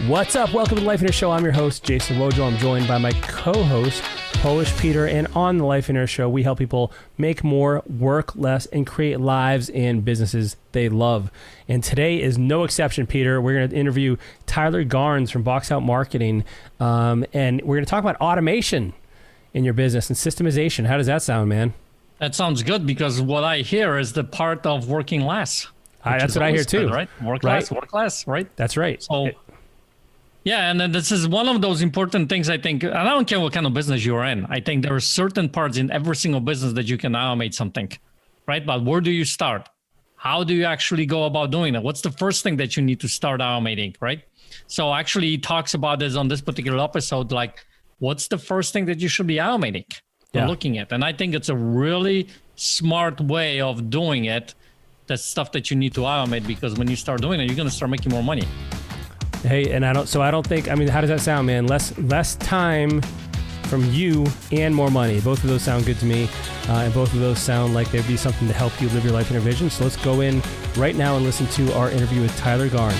What's up? Welcome to the Lifeline Show. I'm your host, Jason Wojo. I'm joined by my co-host, Polish Peter. And on the Lifeline Show, we help people make more, work less, and create lives and businesses they love. And today is no exception, Peter. We're going to interview Tyler Garns from Box Out Marketing. And we're going to talk about automation in your business and systemization. How does that sound, man? That sounds good, because what I hear is the part of working less. That's what I hear too. Good, right? Work less, right? That's right. So, yeah, and then this is one of those important things, I think, and I don't care what kind of business you're in. I think there are certain parts in every single business that you can automate something, right? But where do you start? How do you actually go about doing it? What's the first thing that you need to start automating, right? So actually he talks about this on this particular episode, like what's the first thing that you should be automating and looking at? And I think it's a really smart way of doing it. That's stuff that you need to automate, because when you start doing it, you're going to start making more money. Hey, and I don't think, how does that sound, man? Less time from you and more money. Both of those sound good to me. And both of those sound like they'd be something to help you live your life in your vision. So let's go in right now and listen to our interview with Tyler Garns.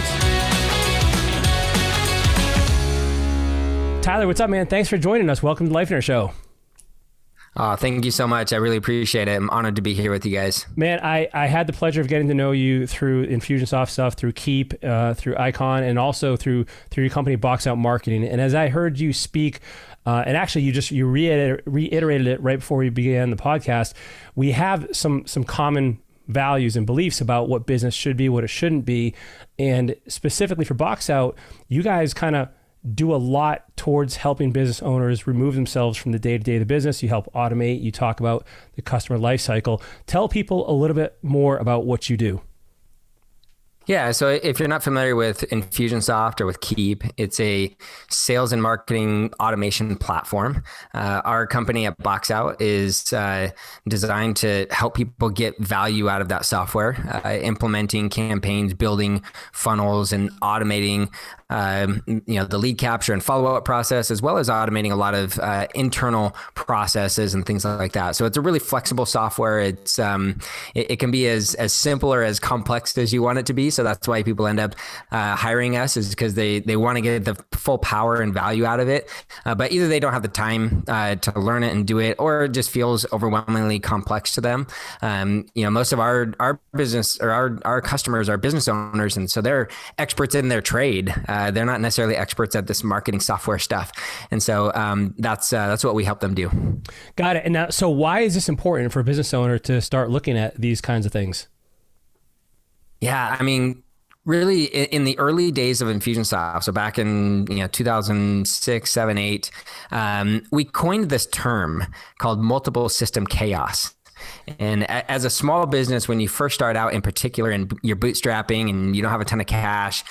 Tyler, what's up, man? Thanks for joining us. Welcome to the Lifeline Show. Thank you so much. I really appreciate it. I'm honored to be here with you guys. Man, I had the pleasure of getting to know you through Infusionsoft stuff, through Keep, through Icon, and also through your company, Box Out Marketing. And as I heard you speak, and actually you reiterated it right before we began the podcast, we have some common values and beliefs about what business should be, what it shouldn't be. And specifically for Box Out, you guys kind of do a lot towards helping business owners remove themselves from the day-to-day of the business. You help automate. You talk about the customer life cycle. Tell people a little bit more about what you do. Yeah, so if you're not familiar with Infusionsoft or with Keep, it's a sales and marketing automation platform. Our company at Box Out is designed to help people get value out of that software, implementing campaigns, building funnels, and automating the lead capture and follow-up process, as well as automating a lot of internal processes and things like that. So it's a really flexible software. It's it can be as simple or as complex as you want it to be. So that's why people end up hiring us, is because they want to get the full power and value out of it. But either they don't have the time to learn it and do it, or it just feels overwhelmingly complex to them. Most of our business, or our customers are business owners, and so they're experts in their trade. They're not necessarily experts at this marketing software stuff. And so that's what we help them do. Got it. And now, so why is this important for a business owner to start looking at these kinds of things? Yeah, I mean, really, in the early days of Infusionsoft, so back in 2006, 7, 8, we coined this term called multiple system chaos. And as a small business, when you first start out, in particular, and you're bootstrapping and you don't have a ton of cash,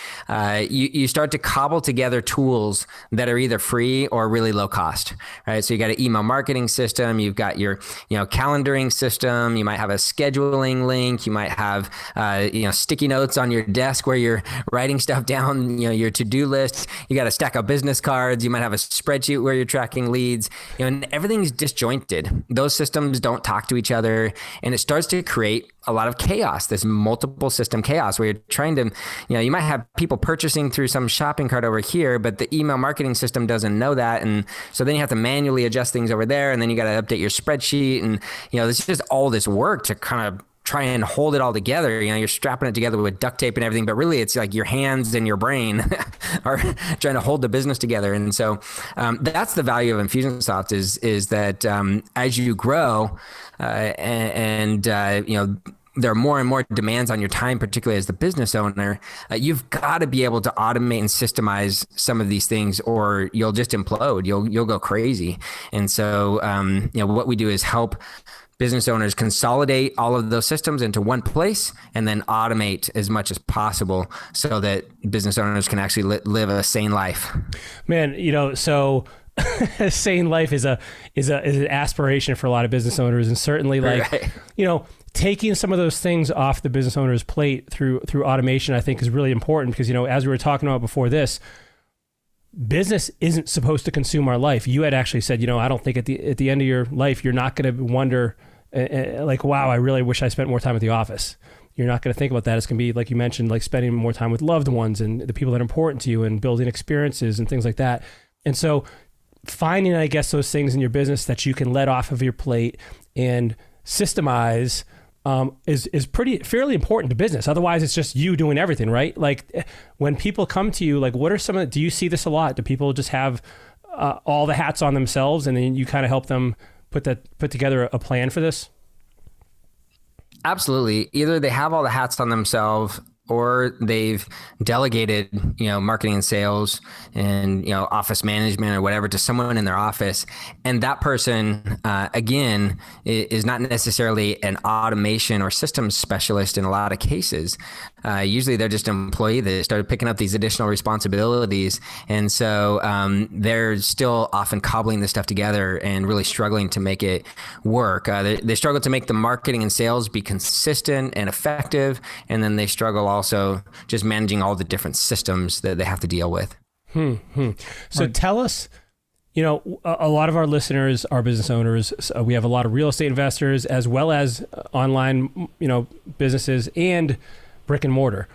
you start to cobble together tools that are either free or really low cost, right? So you got an email marketing system, you've got your calendaring system, you might have a scheduling link, you might have sticky notes on your desk where you're writing stuff down, your to-do list, you got a stack of business cards, you might have a spreadsheet where you're tracking leads, and everything's disjointed. Those systems don't talk to each other, and it starts to create a lot of chaos, this multiple system chaos, where you're trying to, you might have people purchasing through some shopping cart over here, but the email marketing system doesn't know that. And so then you have to manually adjust things over there, and then you got to update your spreadsheet. And, there's just all this work to kind of try and hold it all together. You're strapping it together with duct tape and everything, but really it's like your hands and your brain are trying to hold the business together. And so that's the value of Infusionsoft is that as you grow there are more and more demands on your time, particularly as the business owner, you've got to be able to automate and systemize some of these things, or you'll just implode. You'll go crazy. And so what we do is help business owners consolidate all of those systems into one place and then automate as much as possible so that business owners can actually live a sane life. Man, so sane life is an aspiration for a lot of business owners, and certainly taking some of those things off the business owner's plate through automation, I think, is really important, because as we were talking about before this, business isn't supposed to consume our life. You had actually said, I don't think at the end of your life, you're not going to wonder wow, I really wish I spent more time at the office. you're not going to think about that. It's going to be, like you mentioned, like spending more time with loved ones and the people that are important to you and building experiences and things like that. And so finding, I guess, those things in your business that you can let off of your plate and systemize is fairly important to business. Otherwise, it's just you doing everything, right? Like when people come to you, like what are do you see this a lot? Do people just have all the hats on themselves and then you kind of help them put together a plan for this? Absolutely. Either they have all the hats on themselves or they've delegated, marketing and sales and, office management or whatever to someone in their office. And that person, again, is not necessarily an automation or systems specialist in a lot of cases. Usually they're just an employee that started picking up these additional responsibilities. And so they're still often cobbling this stuff together and really struggling to make it work. They struggle to make the marketing and sales be consistent and effective. And then they struggle also just managing all the different systems that they have to deal with. So tell us, a lot of our listeners are business owners. So we have a lot of real estate investors as well as online, businesses and brick and mortar.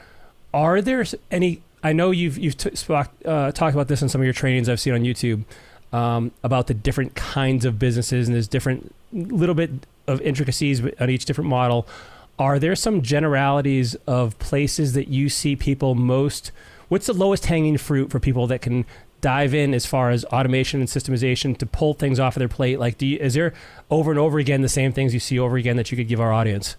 Are there any, I know you've talked about this in some of your trainings I've seen on YouTube, about the different kinds of businesses, and there's different little bit of intricacies on each different model. Are there some generalities of places that you see people what's the lowest hanging fruit for people that can dive in as far as automation and systemization to pull things off of their plate? Like, is there over and over again the same things you see over again that you could give our audience?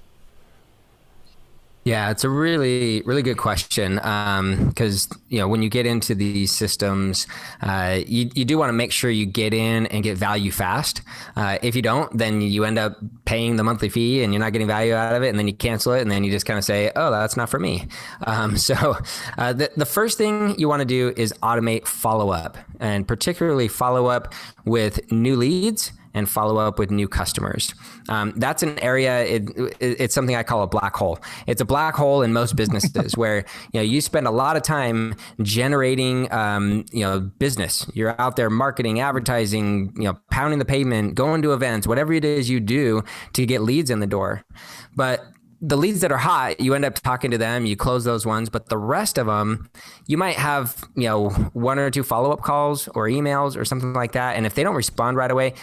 Yeah, it's a really, really good question. Because, when you get into these systems, you do want to make sure you get in and get value fast. If you don't, then you end up paying the monthly fee and you're not getting value out of it. And then you cancel it. And then you just kind of say, oh, that's not for me. So the first thing you want to do is automate follow-up, and particularly follow up with new leads and follow up with new customers. That's an area, it's something I call a black hole. It's a black hole in most businesses where, you spend a lot of time generating, business. You're out there marketing, advertising, pounding the pavement, going to events, whatever it is you do to get leads in the door. But the leads that are hot, you end up talking to them, you close those ones, but the rest of them, you might have, one or two follow-up calls or emails or something like that. And if they don't respond right away,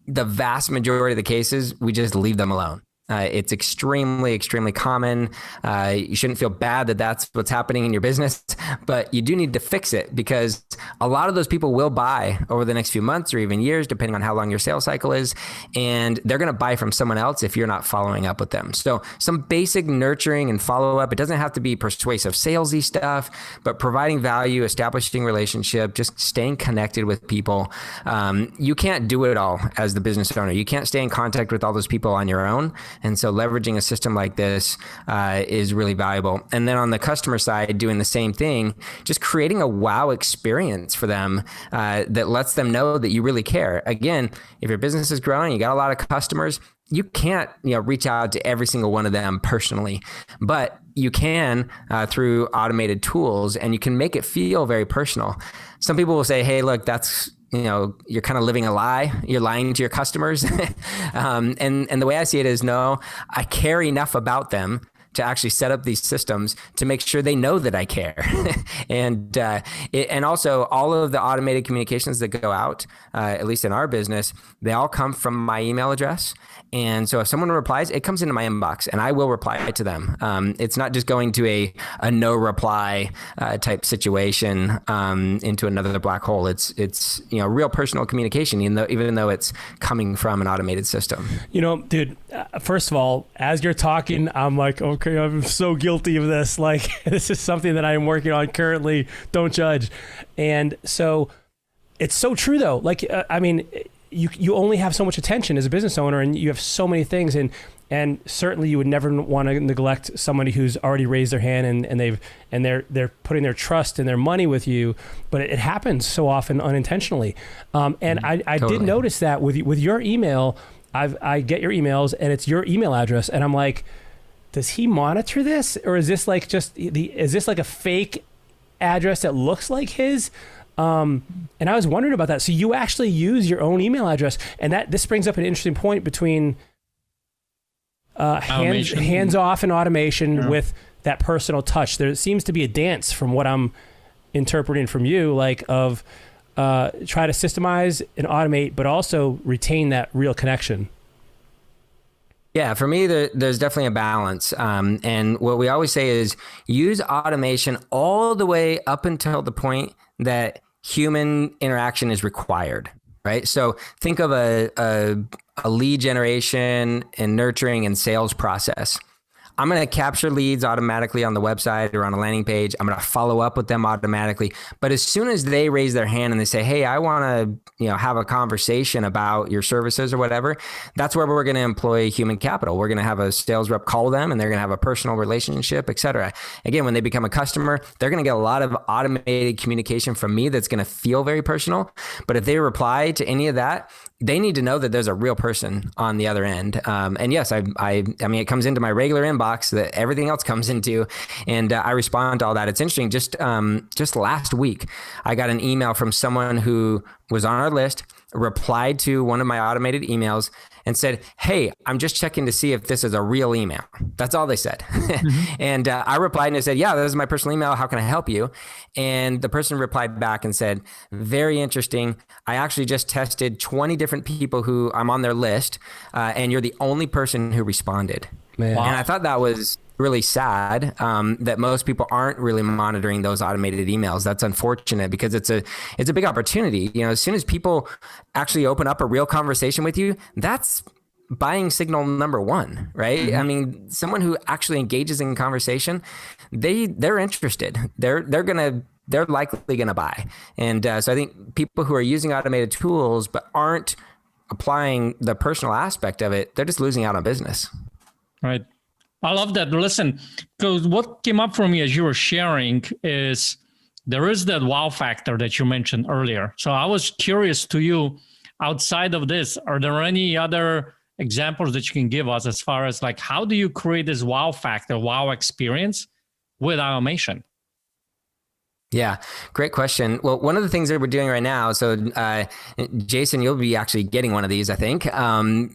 the vast majority of the cases, we just leave them alone. It's extremely, extremely common. You shouldn't feel bad that that's what's happening in your business, but you do need to fix it because a lot of those people will buy over the next few months or even years, depending on how long your sales cycle is. And they're going to buy from someone else if you're not following up with them. So some basic nurturing and follow up. It doesn't have to be persuasive salesy stuff, but providing value, establishing relationship, just staying connected with people. You can't do it all as the business owner. You can't stay in contact with all those people on your own. And so leveraging a system like this is really valuable. And then on the customer side, doing the same thing, just creating a wow experience for them that lets them know that you really care. Again, if your business is growing, you got a lot of customers, you can't reach out to every single one of them personally, but you can through automated tools, and you can make it feel very personal. Some people will say, hey, look, that's you're kind of living a lie. You're lying to your customers. And the way I see it is, no, I care enough about them to actually set up these systems to make sure they know that I care. And also all of the automated communications that go out, at least in our business, they all come from my email address. And so if someone replies, it comes into my inbox and I will reply to them. It's not just going to a no reply type situation into another black hole. It's real personal communication, even though it's coming from an automated system. Dude, first of all, as you're talking, I'm like, okay, I'm so guilty of this. Like, this is something that I am working on currently. Don't judge. And so it's so true though. Like, you only have so much attention as a business owner, and you have so many things, and certainly you would never want to neglect somebody who's already raised their hand and they're putting their trust and their money with you, but it happens so often unintentionally. And I Totally. did notice that with your email, I get your emails and it's your email address, and I'm like, does he monitor this, or is this like is this like a fake address that looks like his? And I was wondering about that. So you actually use your own email address, and this brings up an interesting point between hands off and automation with that personal touch. There seems to be a dance from what I'm interpreting from you, like of try to systemize and automate, but also retain that real connection. Yeah, for me, there's definitely a balance. And what we always say is use automation all the way up until the point that human interaction is required, right? So think of a lead generation and nurturing and sales process. I'm going to capture leads automatically on the website or on a landing page. I'm going to follow up with them automatically. But as soon as they raise their hand and they say, hey, I want to, have a conversation about your services or whatever, that's where we're going to employ human capital. We're going to have a sales rep call them and they're going to have a personal relationship, et cetera. Again, when they become a customer, they're going to get a lot of automated communication from me that's going to feel very personal. But if they reply to any of that, they need to know that there's a real person on the other end. And yes, I mean, it comes into my regular inbox that everything else comes into, and I respond to all that. It's interesting. Just last week, I got an email from someone who was on our list, replied to one of my automated emails and said, hey, I'm just checking to see if this is a real email. That's all they said. Mm-hmm. And I replied and I said, yeah, this is my personal email. How can I help you? And the person replied back and said, very interesting. I actually just tested 20 different people who I'm on their list, and you're the only person who responded. Man. Wow. And I thought that was really sad, that most people aren't really monitoring those automated emails. That's unfortunate because it's a big opportunity. As soon as people actually open up a real conversation with you, that's buying signal number one, right? Mm-hmm. I mean, someone who actually engages in conversation, they're interested. They're likely gonna buy. And so I think people who are using automated tools but aren't applying the personal aspect of it, they're just losing out on business. Right. I love that. Listen, because what came up for me as you were sharing is there is that wow factor that you mentioned earlier. So I was curious to you, outside of this, are there any other examples that you can give us as far as like, how do you create this wow factor, wow experience with automation? Yeah, great question. Well, one of the things that we're doing right now, so Jason, you'll be actually getting one of these, I think,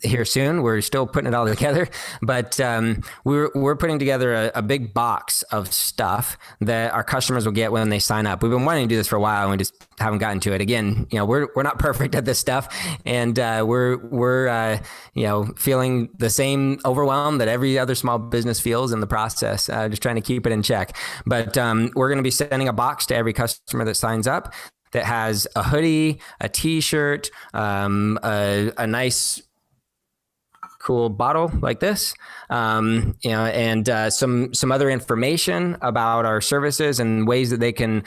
here soon. We're still putting it all together, but we're putting together a big box of stuff that our customers will get when they sign up. We've been wanting to do this for a while, and we just haven't gotten to it. Again, we're not perfect at this stuff, and we're feeling the same overwhelm that every other small business feels in the process. Just trying to keep it in check. But we're going to be sending a box to every customer that signs up that has a hoodie, a t-shirt, a nice cool bottle like this, and some other information about our services and ways that they can,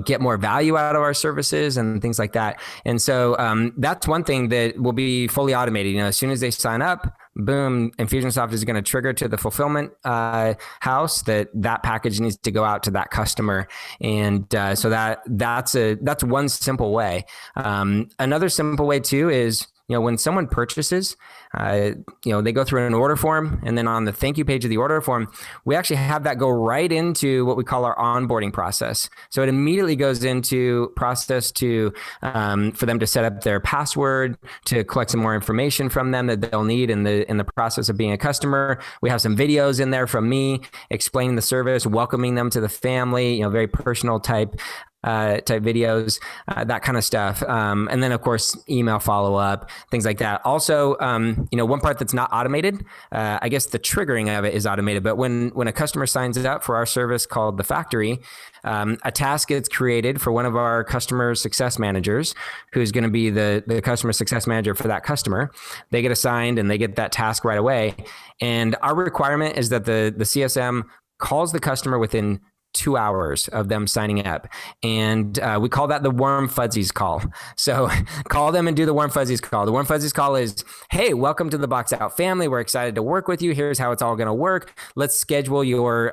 get more value out of our services and things like that. And so that's one thing that will be fully automated. As soon as they sign up, boom, Infusionsoft is going to trigger to the fulfillment house that package needs to go out to that customer. And so that's one simple way. Another simple way too is, when someone purchases, they go through an order form, and then on the thank you page of the order form, we actually have that go right into what we call our onboarding process. So it immediately goes into process to for them to set up their password, to collect some more information from them that they'll need in the process of being a customer. We have some videos in there from me explaining the service, welcoming them to the family, very personal type videos, that kind of stuff. And then of course, email follow-up, things like that. Also, one part that's not automated, I guess the triggering of it is automated, but when a customer signs up for our service called The Factory, a task gets created for one of our customer success managers, who's going to be the customer success manager for that customer. They get assigned and they get that task right away. And our requirement is that the CSM calls the customer within 2 hours of them signing up. And we call that the warm fuzzies call. So call them and do the warm fuzzies call. The warm fuzzies call is, hey, welcome to the Box Out family. We're excited to work with you. Here's how it's all going to work. Let's schedule your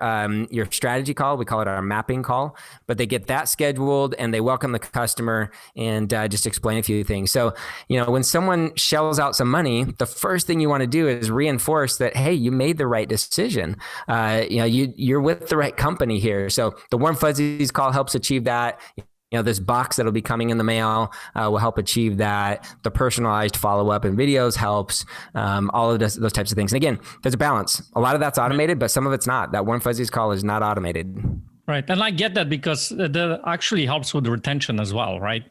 strategy call. We call it our mapping call, but they get that scheduled and they welcome the customer and just explain a few things. So, when someone shells out some money, the first thing you want to do is reinforce that, hey, you made the right decision. You're with the right company here. So the warm fuzzies call helps achieve that. this box that'll be coming in the mail will help achieve that. The personalized follow-up and videos helps, all of those types of things. And again, there's a balance. A lot of that's automated, but some of it's not. That Warm Fuzzies call is not automated. Right. And I get that because that actually helps with retention as well, right?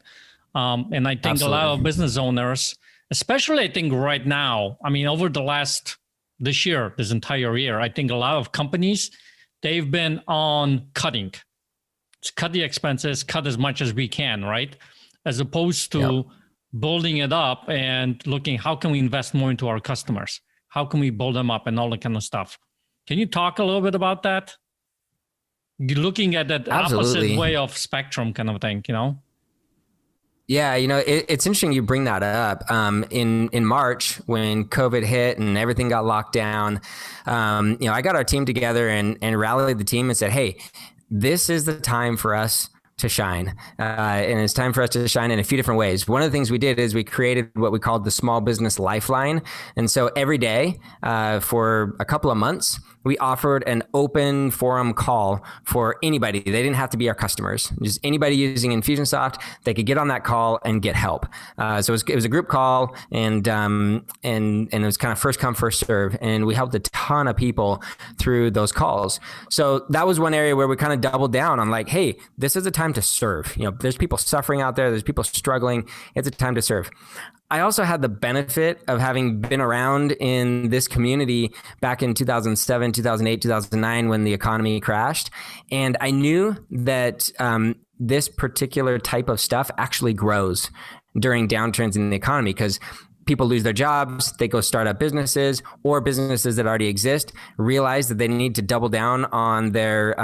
And I think Absolutely. A lot of business owners, especially I think right now, I mean, over this entire year, I think a lot of companies, they've been on cutting. Let's cut the expenses, cut as much as we can, right? As opposed to building it up and looking, how can we invest more into our customers? How can we build them up and all that kind of stuff? Can you talk a little bit about that? You're looking at that Absolutely. Opposite way of spectrum kind of thing, Yeah, it's interesting you bring that up. In March, when COVID hit and everything got locked down, I got our team together and rallied the team and said, hey, this is the time for us to shine. And it's time for us to shine in a few different ways. One of the things we did is we created what we called the Small Business Lifeline. And so every day for a couple of months, we offered an open forum call for anybody. They didn't have to be our customers. Just anybody using Infusionsoft, they could get on that call and get help. So it was a group call, and it was kind of first come, first serve. And we helped a ton of people through those calls. So that was one area where we kind of doubled down on like, hey, this is a time to serve. There's people suffering out there. There's people struggling. It's a time to serve. I also had the benefit of having been around in this community back in 2007, 2008, 2009, when the economy crashed. And I knew that this particular type of stuff actually grows during downturns in the economy because people lose their jobs, they go start up businesses, or businesses that already exist realize that they need to double down on their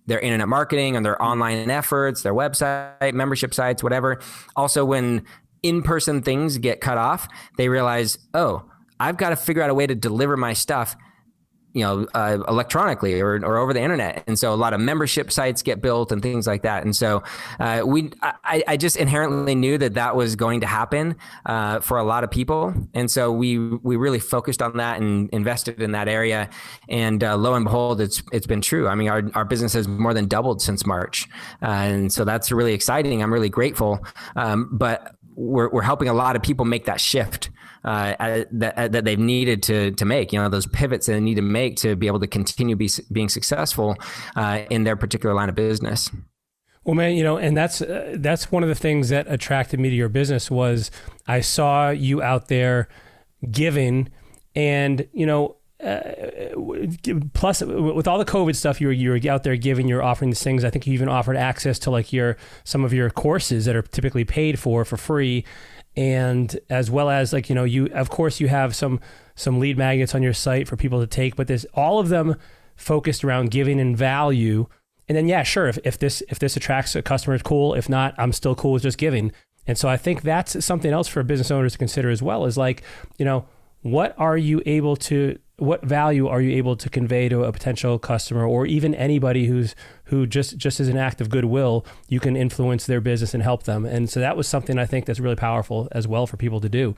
internet marketing, on their online efforts, their website, membership sites, whatever. Also, when in-person things get cut off, they realize, oh, I've got to figure out a way to deliver my stuff, electronically or over the internet. And so a lot of membership sites get built and things like that. And so I just inherently knew that was going to happen for a lot of people. And so we really focused on that and invested in that area. And lo and behold, it's been true. I mean, our business has more than doubled since March. And so that's really exciting. I'm really grateful. But we're helping a lot of people make that shift that they've needed to make, those pivots that they need to make to be able to continue being successful in their particular line of business. Well, man, and that's one of the things that attracted me to your business was I saw you out there giving, and plus with all the COVID stuff, you were out there giving, you're offering these things. I think you even offered access to like some of your courses that are typically paid for free. And as well as like, you, of course you have some lead magnets on your site for people to take, but there's all of them focused around giving and value. And then, yeah, sure. If this attracts a customer, it's cool. If not, I'm still cool with just giving. And so I think that's something else for business owners to consider as well, is like, what value are you able to convey to a potential customer, or even anybody who just as an act of goodwill, you can influence their business and help them. And so that was something I think that's really powerful as well for people to do.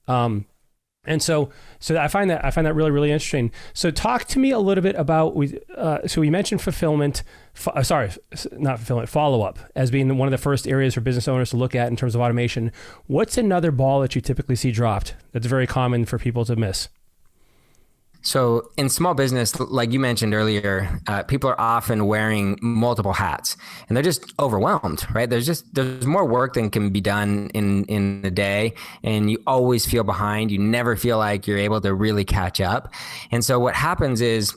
And so I find that really, really interesting. So talk to me a little bit about, so we mentioned follow-up as being one of the first areas for business owners to look at in terms of automation. What's another ball that you typically see dropped that's very common for people to miss? So in small business, like you mentioned earlier, people are often wearing multiple hats and they're just overwhelmed, right? There's more work than can be done in a day, and you always feel behind. You never feel like you're able to really catch up. And so what happens is,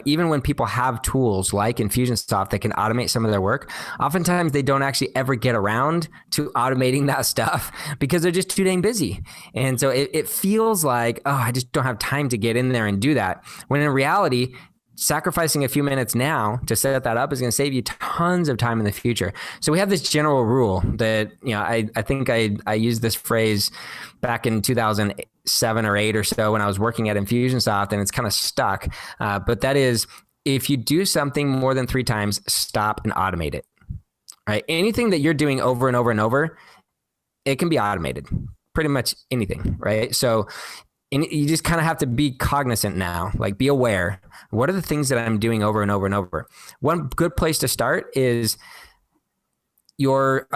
even when people have tools like Infusionsoft that can automate some of their work, oftentimes they don't actually ever get around to automating that stuff because they're just too dang busy. And so it feels like, oh, I just don't have time to get in there and do that. When in reality, sacrificing a few minutes now to set that up is going to save you tons of time in the future. So we have this general rule that, I think I used this phrase back in 2007 or 8 or so when I was working at Infusionsoft, and it's kind of stuck. But that is, if you do something more than 3 times, stop and automate it. Right? Anything that you're doing over and over and over, it can be automated. Pretty much anything, right? So you just kind of have to be cognizant now, like be aware. What are the things that I'm doing over and over and over? One good place to start is your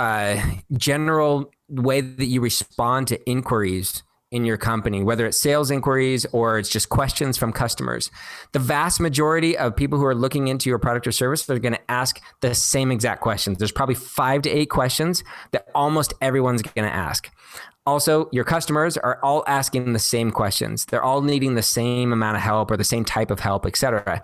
general way that you respond to inquiries in your company, whether it's sales inquiries or it's just questions from customers. The vast majority of people who are looking into your product or service are going to ask the same exact questions. There's probably 5 to 8 questions that almost everyone's going to ask. Also, your customers are all asking the same questions. They're all needing the same amount of help or the same type of help, et cetera.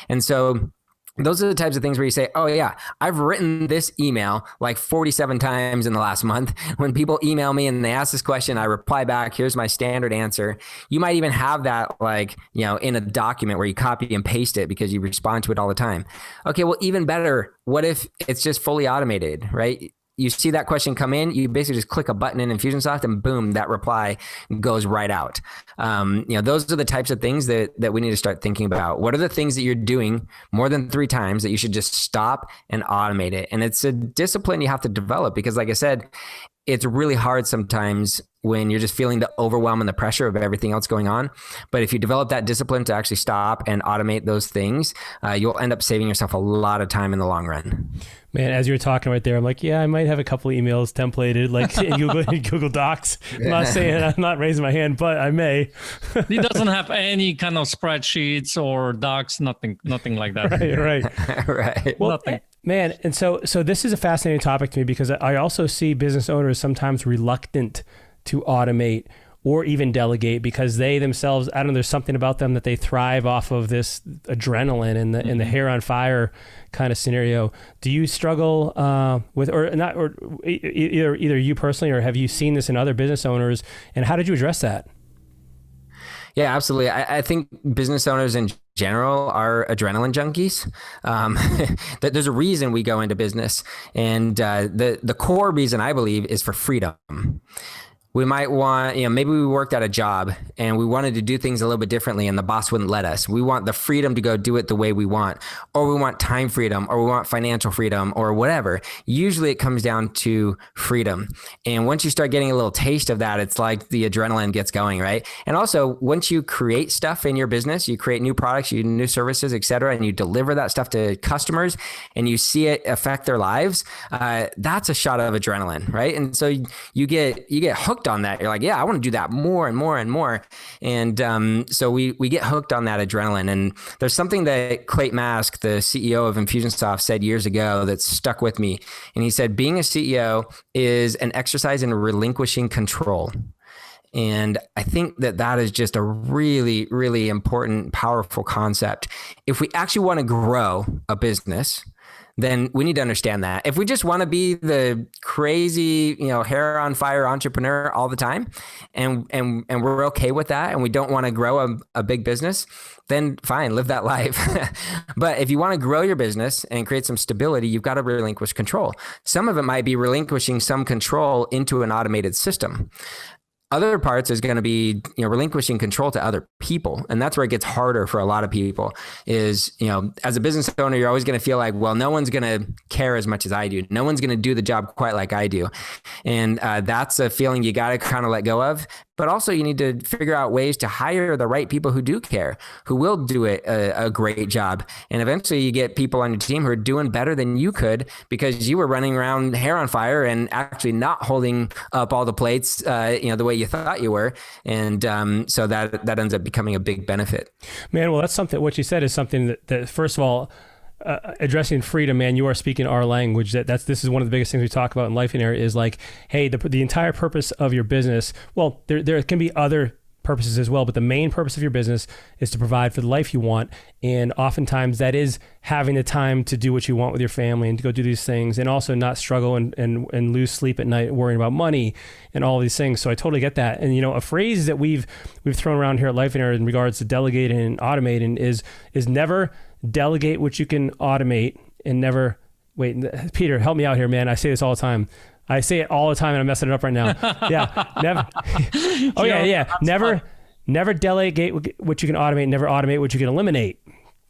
And so those are the types of things where you say, oh yeah, I've written this email like 47 times in the last month. When people email me and they ask this question, I reply back, here's my standard answer. You might even have that like, in a document where you copy and paste it because you respond to it all the time. Okay, well, even better, what if it's just fully automated, right? You see that question come in, you basically just click a button in Infusionsoft and boom, that reply goes right out. Those are the types of things that we need to start thinking about. What are the things that you're doing more than 3 times that you should just stop and automate it? And it's a discipline you have to develop because like I said, it's really hard sometimes when you're just feeling the overwhelm and the pressure of everything else going on. But if you develop that discipline to actually stop and automate those things, you'll end up saving yourself a lot of time in the long run. Man, as you were talking right there, I'm like, yeah, I might have a couple of emails templated like in Google Docs. I'm not saying I'm not raising my hand, but I may. He doesn't have any kind of spreadsheets or docs, nothing like that. Right. Right. Well, nothing. Man, and so this is a fascinating topic to me because I also see business owners sometimes reluctant to automate or even delegate because they themselves, I don't know, there's something about them that they thrive off of this adrenaline and the hair on fire kind of scenario. Do you struggle with, or not, or either you personally, or have you seen this in other business owners, and how did you address that? Yeah, absolutely. I think business owners in general are adrenaline junkies. There's a reason we go into business, and the core reason I believe is for freedom. We might want, maybe we worked at a job and we wanted to do things a little bit differently and the boss wouldn't let us. We want the freedom to go do it the way we want, or we want time freedom, or we want financial freedom, or whatever. Usually it comes down to freedom. And once you start getting a little taste of that, it's like the adrenaline gets going, right? And also once you create stuff in your business, you create new products, you new services, et cetera, and you deliver that stuff to customers and you see it affect their lives, that's a shot of adrenaline, right? And so you get hooked on that. You're like, yeah, I want to do that more and more and more. And so we get hooked on that adrenaline. And there's something that Clayton Mask, the CEO of Infusionsoft, said years ago that stuck with me. And he said, being a CEO is an exercise in relinquishing control. And I think that is just a really, really important, powerful concept. If we actually want to grow a business, then we need to understand that. If we just want to be the crazy, hair on fire entrepreneur all the time, and we're okay with that, and we don't want to grow a big business, then fine, live that life. But if you want to grow your business and create some stability, you've got to relinquish control. Some of it might be relinquishing some control into an automated system. Other parts is going to be, relinquishing control to other people. And that's where it gets harder for a lot of people is, as a business owner, you're always going to feel like, well, no one's going to care as much as I do. No one's going to do the job quite like I do. And that's a feeling you got to kind of let go of. But also you need to figure out ways to hire the right people who do care, who will do it a great job. And eventually you get people on your team who are doing better than you could because you were running around hair on fire and actually not holding up all the plates, the way you thought you were. And so that ends up becoming a big benefit. Man, well, that's something, what you said is something that first of all, addressing freedom, man, you are speaking our language. This is one of the biggest things we talk about in Lifeline is like, hey, the entire purpose of your business, well, there can be other purposes as well, but the main purpose of your business is to provide for the life you want. And oftentimes that is having the time to do what you want with your family and to go do these things, and also not struggle and lose sleep at night worrying about money and all these things. So I totally get that. And a phrase that we've thrown around here at Lifeline in regards to delegating and automating is never delegate what you can automate, and never wait. Peter, help me out here, man. I say this all the time. I say it all the time and I'm messing it up right now. Yeah. Never. Oh yeah. Never delegate what you can automate, never automate what you can eliminate.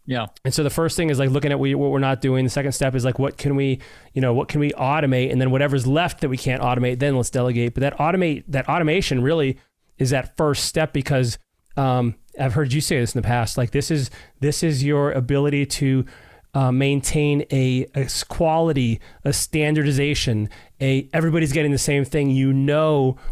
Yeah. And so the first thing is like looking at what we're not doing. The second step is like, what can we automate? And then whatever's left that we can't automate, then let's delegate. But that automation really is that first step, because I've heard you say this in the past, like this is your ability to maintain a quality, a standardization, everybody's getting the same thing,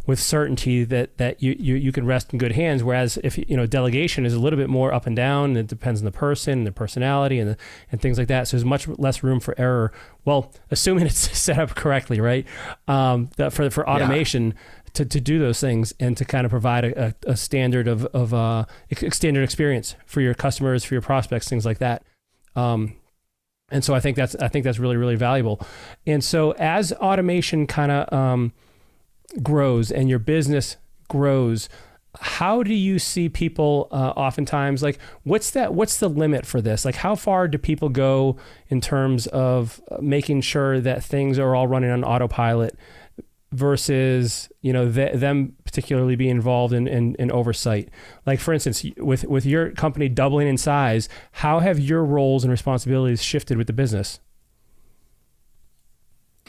with certainty that you can rest in good hands. Whereas if delegation is a little bit more up and down, and it depends on the person and their personality and things like that. So there's much less room for error. Well, assuming it's set up correctly, right? For automation. To do those things and to kind of provide a standard of standard experience for your customers, for your prospects, things like that. And so I think that's really, really valuable. And so as automation kind of grows and your business grows, how do you see people oftentimes, like, what's the limit for this? Like, how far do people go in terms of making sure that things are all running on autopilot versus them particularly be involved in oversight? Like, for instance, with your company doubling in size, how have your roles and responsibilities shifted with the business?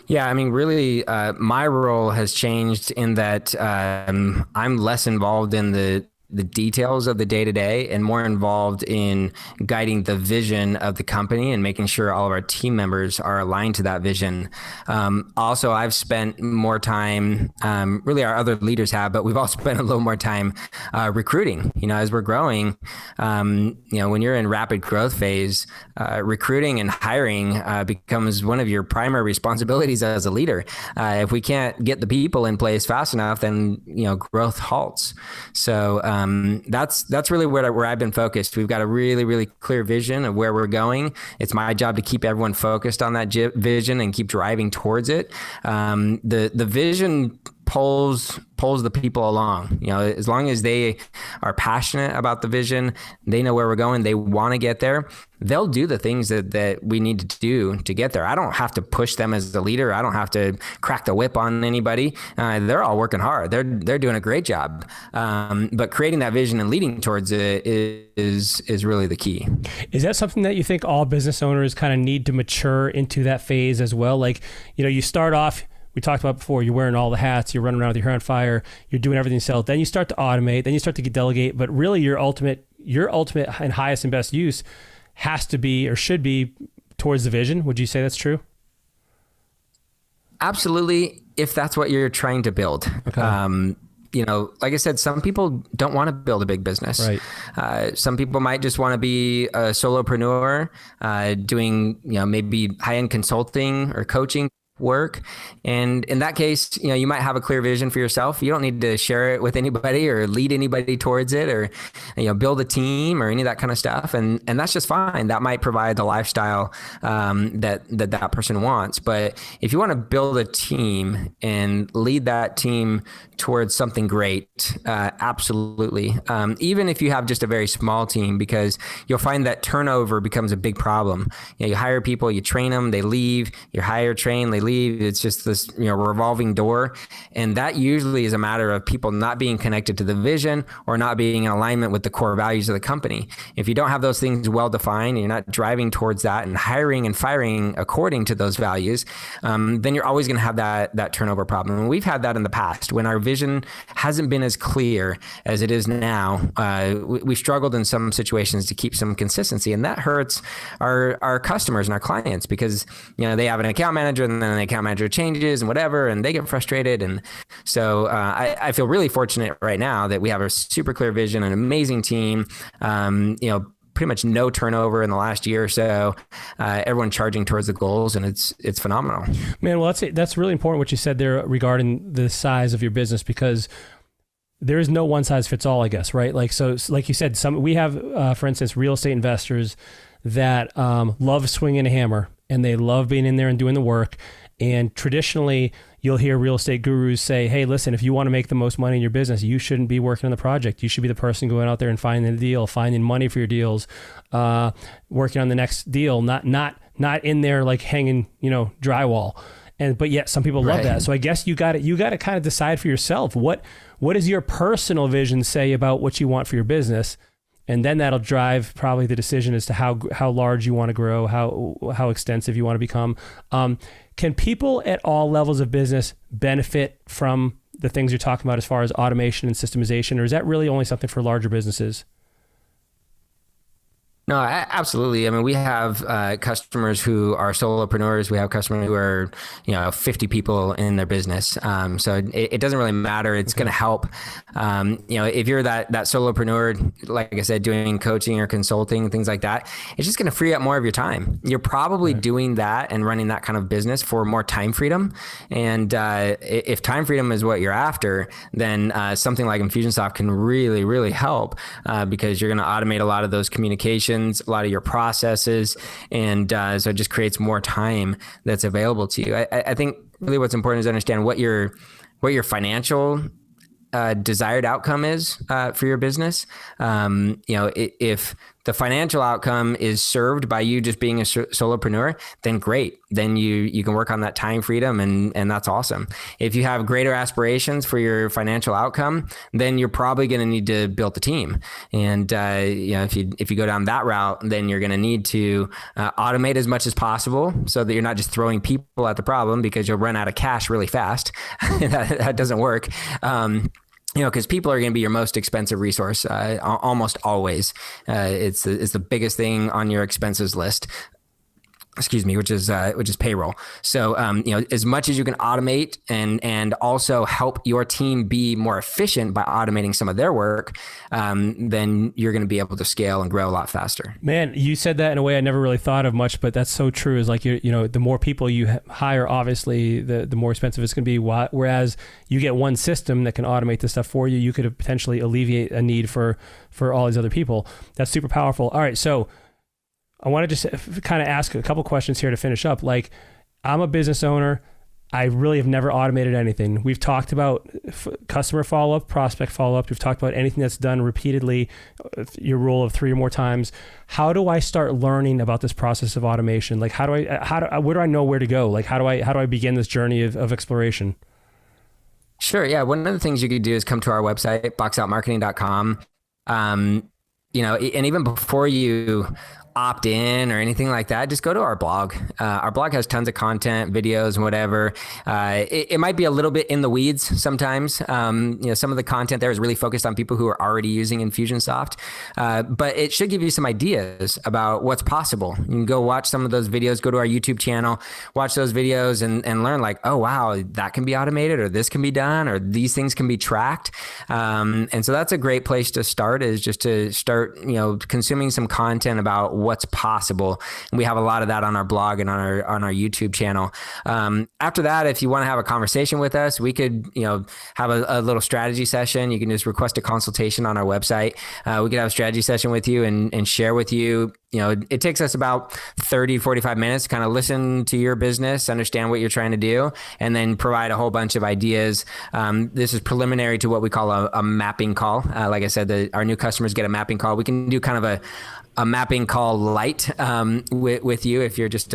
Yeah, I mean, really, my role has changed in that I'm less involved in the details of the day-to-day and more involved in guiding the vision of the company and making sure all of our team members are aligned to that vision. Also, I've spent more time, really our other leaders have, but we've all spent a little more time recruiting. As we're growing, when you're in rapid growth phase, recruiting and hiring becomes one of your primary responsibilities as a leader. If we can't get the people in place fast enough, then growth halts. So that's really where I've been focused. We've got a really, really clear vision of where we're going. It's my job to keep everyone focused on that vision and keep driving towards it. The vision pulls the people along. As long as they are passionate about the vision, they know where we're going, they want to get there, they'll do the things that we need to do to get there. I don't have to push them as the leader. I don't have to crack the whip on anybody. They're all working hard. They're doing a great job. But creating that vision and leading towards it is really the key. Is that something that you think all business owners kind of need to mature into that phase as well? Like, you start off, we talked about before, you're wearing all the hats, you're running around with your hair on fire, you're doing everything yourself. Then you start to automate, then you start to delegate, but really your ultimate and highest and best use has to be or should be towards the vision. Would you say that's true? Absolutely, if that's what you're trying to build. Okay. Like I said, some people don't want to build a big business. Right. Some people might just want to be a solopreneur, doing, maybe high-end consulting or coaching work. And in that case, you might have a clear vision for yourself. You don't need to share it with anybody or lead anybody towards it or, build a team or any of that kind of stuff. And that's just fine. That might provide the lifestyle that person wants. But if you want to build a team and lead that team towards something great, absolutely. Even if you have just a very small team, because you'll find that turnover becomes a big problem. You hire people, you train them, they leave, you hire, train, they leave. It's just this, revolving door. And that usually is a matter of people not being connected to the vision or not being in alignment with the core values of the company. If you don't have those things well defined and you're not driving towards that and hiring and firing according to those values, then you're always going to have that turnover problem. And we've had that in the past when our vision hasn't been as clear as it is now. We struggled in some situations to keep some consistency, and that hurts our customers and our clients because, they have an account manager and then the account manager changes and whatever, and they get frustrated. And so I feel really fortunate right now that we have a super clear vision, an amazing team, pretty much no turnover in the last year or so, everyone charging towards the goals, and it's phenomenal. Man, well, that's really important what you said there regarding the size of your business, because there is no one size fits all, I guess, right? Like, so like you said, we have, for instance, real estate investors that love swinging a hammer and they love being in there and doing the work. And traditionally, you'll hear real estate gurus say, hey, listen, if you want to make the most money in your business, you shouldn't be working on the project. You should be the person going out there and finding the deal, finding money for your deals, working on the next deal, not in there like hanging, drywall. But yet some people love that. So I guess you got to kind of decide for yourself, what does your personal vision say about what you want for your business? And then that'll drive probably the decision as to how large you want to grow, how extensive you want to become. Can people at all levels of business benefit from the things you're talking about as far as automation and systemization, or is that really only something for larger businesses? No, absolutely. I mean, we have customers who are solopreneurs. We have customers who are, 50 people in their business. So it doesn't really matter. It's going to help. If you're that solopreneur, like I said, doing coaching or consulting, things like that, it's just going to free up more of your time. You're probably doing that and running that kind of business for more time freedom. And if time freedom is what you're after, then something like Infusionsoft can really, really help because you're going to automate a lot of those communications, a lot of your processes, and so it just creates more time that's available to you. I think really what's important is to understand what your financial desired outcome is for your business. If the financial outcome is served by you just being a solopreneur, then great. Then you can work on that time freedom, and that's awesome. If you have greater aspirations for your financial outcome, then you're probably going to need to build the team. And if you go down that route, then you're going to need to automate as much as possible so that you're not just throwing people at the problem, because you'll run out of cash really fast. that doesn't work. Because people are going to be your most expensive resource, almost always. It's the biggest thing on your expenses list. Which is payroll. So, as much as you can automate and also help your team be more efficient by automating some of their work, then you're going to be able to scale and grow a lot faster. Man, you said that in a way I never really thought of much, but that's so true. Is like, the more people you hire, obviously, the more expensive it's going to be. Whereas you get one system that can automate this stuff for you, you could potentially alleviate a need for all these other people. That's super powerful. All right, so I want to just kind of ask a couple questions here to finish up. Like, I'm a business owner. I really have never automated anything. We've talked about customer follow-up, prospect follow-up. We've talked about anything that's done repeatedly, your rule of 3 or more times. How do I start learning about this process of automation? Like, where do I know where to go? Like, how do I begin this journey of exploration? Sure. Yeah. One of the things you could do is come to our website, boxoutmarketing.com. And even before you opt in or anything like that, just go to our blog. Our blog has tons of content, videos, and whatever. It might be a little bit in the weeds sometimes. Some of the content there is really focused on people who are already using Infusionsoft, but it should give you some ideas about what's possible. You can go watch some of those videos, go to our YouTube channel, watch those videos and learn like, oh, wow, that can be automated, or this can be done, or these things can be tracked. And so that's a great place to start, is just to start, consuming some content about what's possible. And we have a lot of that on our blog and on our YouTube channel. After that, if you want to have a conversation with us, we could, have a little strategy session. You can just request a consultation on our website. We could have a strategy session with you and share with you. It takes us about 30, 45 minutes to kind of listen to your business, understand what you're trying to do, and then provide a whole bunch of ideas. This is preliminary to what we call a mapping call. Like I said, our new customers get a mapping call. We can do kind of a mapping call light with you if you're just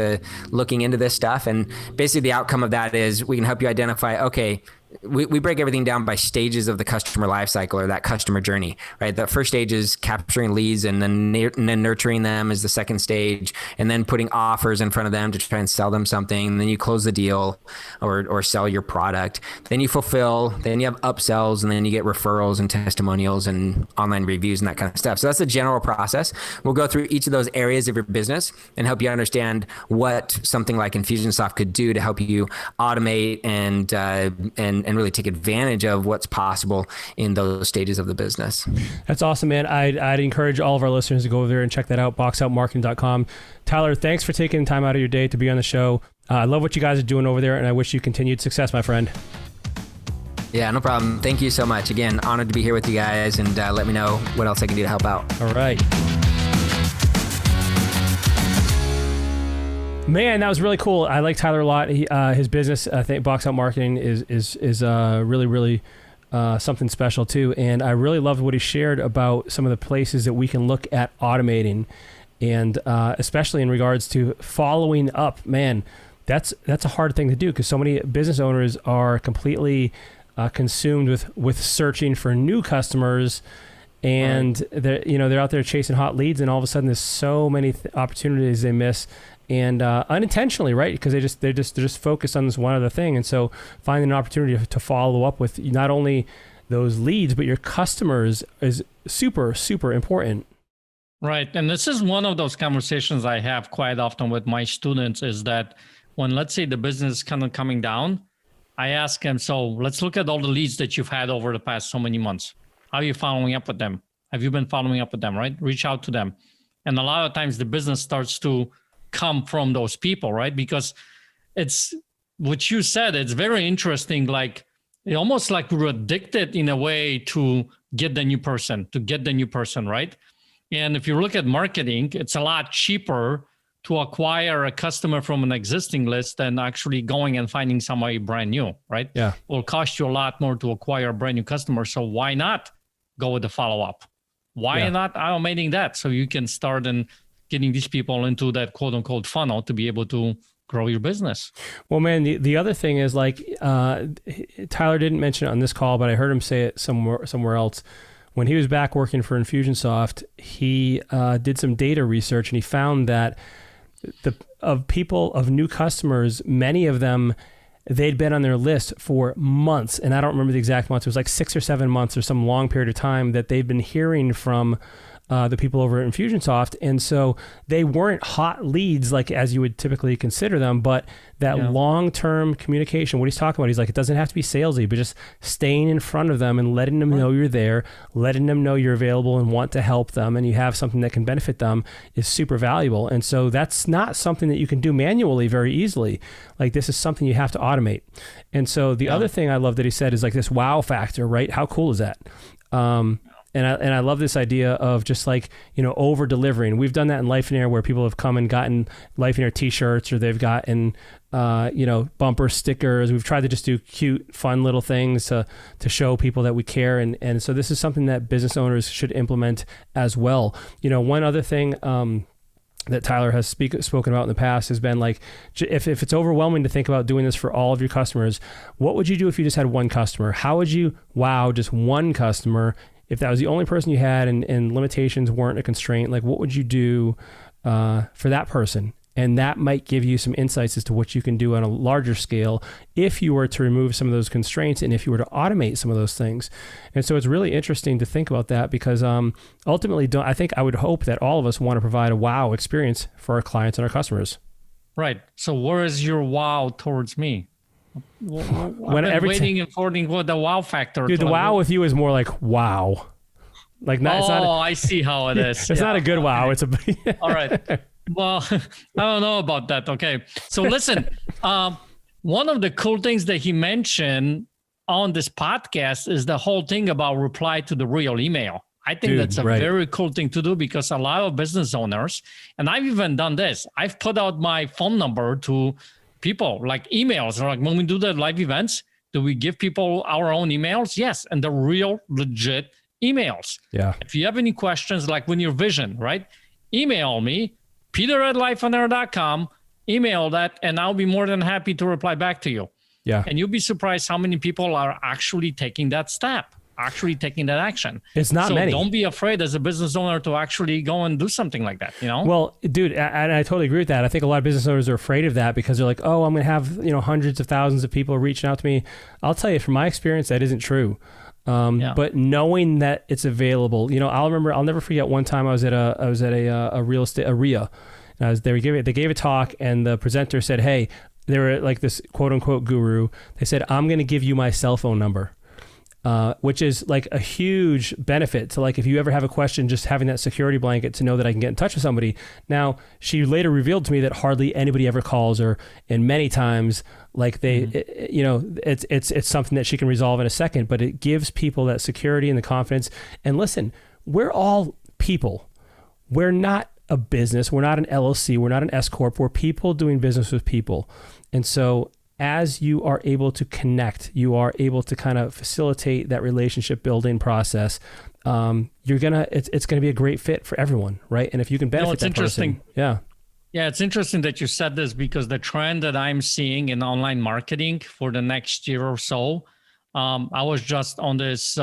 looking into this stuff. And basically the outcome of that is we can help you identify, okay, we break everything down by stages of the customer lifecycle, or that customer journey, right? The first stage is capturing leads, and then nurturing them is the second stage, and then putting offers in front of them to try and sell them something. And then you close the deal or sell your product. Then you fulfill, then you have upsells, and then you get referrals and testimonials and online reviews and that kind of stuff. So that's the general process. We'll go through each of those areas of your business and help you understand what something like Infusionsoft could do to help you automate and really take advantage of what's possible in those stages of the business. That's awesome, man. I'd encourage all of our listeners to go over there and check that out, boxoutmarketing.com. Tyler, thanks for taking time out of your day to be on the show. I love what you guys are doing over there, and I wish you continued success, my friend. Yeah, no problem. Thank you so much. Again, honored to be here with you guys, and let me know what else I can do to help out. All right. Man, that was really cool. I like Tyler a lot. His business, I think, Box Out Marketing is really, really something special too. And I really loved what he shared about some of the places that we can look at automating, and especially in regards to following up. Man, that's a hard thing to do, because so many business owners are completely consumed with searching for new customers. And they're out there chasing hot leads, and all of a sudden there's so many opportunities they miss. And unintentionally, right? Because they're just focused on this one other thing. And so finding an opportunity to follow up with not only those leads, but your customers is super, super important. Right. And this is one of those conversations I have quite often with my students is that when, let's say, the business is kind of coming down, I ask them, so let's look at all the leads that you've had over the past so many months. How are you following up with them? Have you been following up with them, right? Reach out to them. And a lot of times the business starts to come from those people, right? Because it's what you said, it's very interesting. Like, almost like we're addicted in a way to get the new person, right? And if you look at marketing, it's a lot cheaper to acquire a customer from an existing list than actually going and finding somebody brand new, right? Yeah. It will cost you a lot more to acquire a brand new customer. So why not go with the follow-up? Why not automating that so you can start and getting these people into that quote unquote funnel to be able to grow your business? Well, man, the other thing is like, Tyler didn't mention it on this call, but I heard him say it somewhere else. When he was back working for Infusionsoft, he did some data research and he found that of new customers, many of them, they'd been on their list for months. And I don't remember the exact months. It was like 6 or 7 months or some long period of time that they've been hearing from the people over at Infusionsoft. And so they weren't hot leads like as you would typically consider them, but that long-term communication, what he's talking about, he's like, it doesn't have to be salesy, but just staying in front of them and letting them know you're there, letting them know you're available and want to help them and you have something that can benefit them is super valuable. And so that's not something that you can do manually very easily. Like this is something you have to automate. And so the other thing I love that he said is like this wow factor, right? How cool is that? And I love this idea of just like, over delivering. We've done that in Lifeline where people have come and gotten Lifeline t-shirts or they've gotten, bumper stickers. We've tried to just do cute, fun little things to show people that we care. And so this is something that business owners should implement as well. One other thing, that Tyler has spoken about in the past has been like, if it's overwhelming to think about doing this for all of your customers, what would you do if you just had one customer? How would you wow just one customer? If that was the only person you had and limitations weren't a constraint, like what would you do for that person? And that might give you some insights as to what you can do on a larger scale if you were to remove some of those constraints and if you were to automate some of those things. And so it's really interesting to think about that because ultimately, I would hope that all of us want to provide a wow experience for our clients and our customers. Right. So where is your wow towards me? Waiting and forwarding what the wow factor. Dude, the wow with you is more like wow. Like not. It's not I see how it is. It's not a good wow. It's a. All right. Well, I don't know about that. Okay. So listen, one of the cool things that he mentioned on this podcast is the whole thing about reply to the real email. I think that's a very cool thing to do because a lot of business owners, and I've even done this, I've put out my phone number to people, like emails. Like when we do the live events, do we give people our own emails? Yes. And the real legit emails. Yeah. If you have any questions, like when your vision, right? Email me, peter@lifeonair.com, email that, and I'll be more than happy to reply back to you. Yeah. And you'll be surprised how many people are actually taking that step, actually taking that action. It's not many. So don't be afraid as a business owner to actually go and do something like that, Well, dude, I totally agree with that. I think a lot of business owners are afraid of that because they're like, oh, I'm going to have, hundreds of thousands of people reaching out to me. I'll tell you from my experience, that isn't true. But knowing that it's available, I'll never forget one time I was at a real estate, a RIA. And they gave a talk and the presenter said, hey, they were like this quote unquote guru. They said, I'm going to give you my cell phone number. Which is like a huge benefit to like, if you ever have a question, just having that security blanket to know that I can get in touch with somebody. Now, she later revealed to me that hardly anybody ever calls her, and many times like it's something that she can resolve in a second, but it gives people that security and the confidence. And listen, we're all people. We're not a business. We're not an LLC. We're not an S Corp. We're people doing business with people. And so as you are able to connect, you are able to kind of facilitate that relationship building process. It's gonna be a great fit for everyone, right? And if you can benefit that person, yeah, it's interesting that you said this because the trend that I'm seeing in online marketing for the next year or so, I was just on this,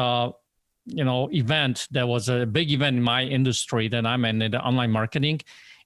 event that was a big event in my industry that I'm in the online marketing,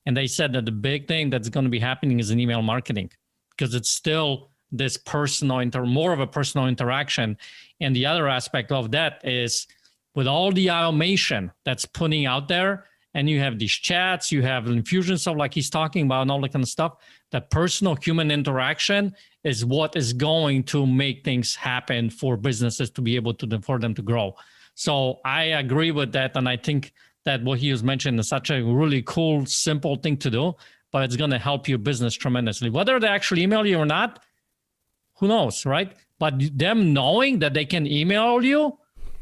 and they said that the big thing that's going to be happening is in email marketing because it's still this more of a personal interaction. And the other aspect of that is with all the automation that's putting out there and you have these chats, you have Infusionsoft like he's talking about and all that kind of stuff, that personal human interaction is what is going to make things happen for businesses to be able to, for them to grow. So I agree with that. And I think that what he was mentioning is such a really cool, simple thing to do, but it's going to help your business tremendously. Whether they actually email you or not, who knows, right? But them knowing that they can email you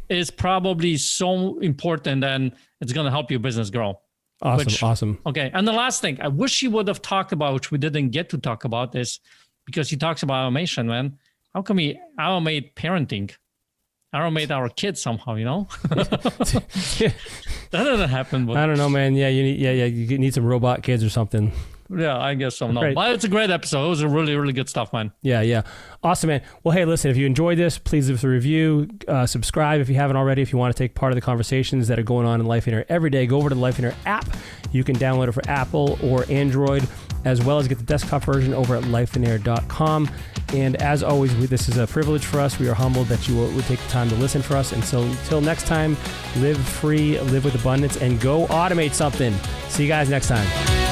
is probably so important, and it's going to help your business grow. Awesome. Okay. And the last thing I wish he would have talked about, which we didn't get to talk about, is because he talks about automation, man. How can we automate parenting? Automate our kids somehow, That doesn't happen. But I don't know, man. Yeah, you need some robot kids or something. Yeah, I guess so. No, Great. but it's a great episode. It was a really, really good stuff, man. Yeah. Awesome, man. Well, hey, listen, if you enjoyed this, please leave us a review, subscribe if you haven't already. If you want to take part of the conversations that are going on in Lifeline every day, go over to the Lifeline app. You can download it for Apple or Android, as well as get the desktop version over at lifeinair.com. And as always, this is a privilege for us. We are humbled that you would take the time to listen for us. And so until next time, live free, live with abundance, and go automate something. See you guys next time.